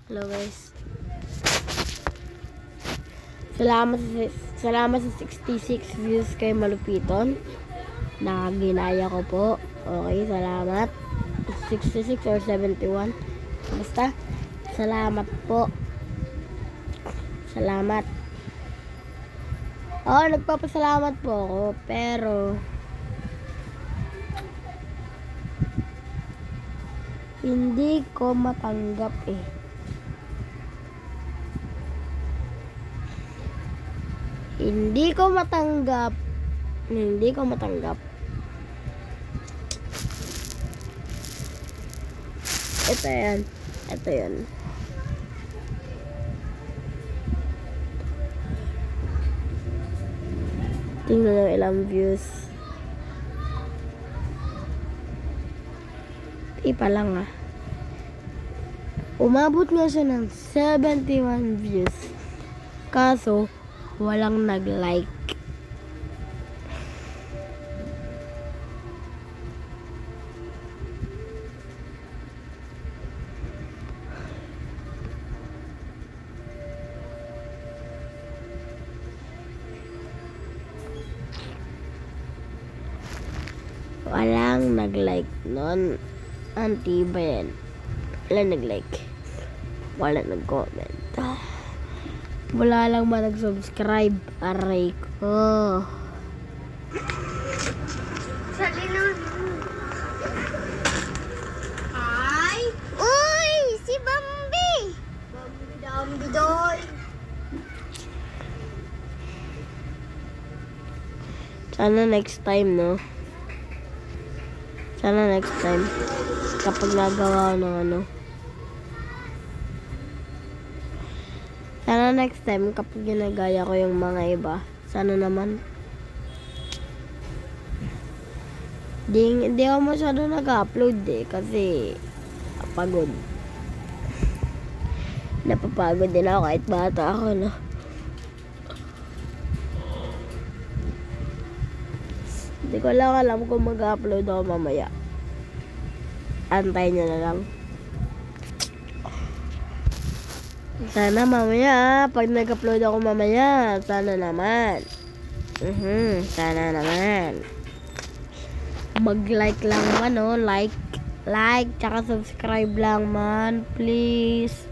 Hello guys. Salamat sa 66 views kay Malupiton. Nakaginaya ko po. Okay, salamat. 66 or 71. Basta, salamat po. Salamat. Nagpapasalamat po ako. Pero, hindi ko matanggap eh. Hindi ko matanggap. Ito yan. Tingnan nyo ilang views. Ipa lang ah. Umabot nga siya ng 71 views. Kaso, walang nag-like. Walang nag-like nun. Antibay yan. Walang nag-like. Walang nag-comment. Wala lang ba nag-subscribe? Aray ko. Ay! Uy! Si Bambi! Bambi doy! Sana next time, no? Sana next time. Kapag nagawa ko ng ano. Sana next time, kapag ginagaya ko yung mga iba. Sana naman. Hindi ako masyado nag-upload eh. Kasi, pagod. Napapagod din ako kahit bata ako, no? Hindi ko lang alam kung mag-upload ako mamaya. Antay nyo na lang. Sana mamaya, pag nag-upload ako mamaya, sana naman. Sana naman. Mag-like lang man, no? Like, tsaka subscribe lang man, please.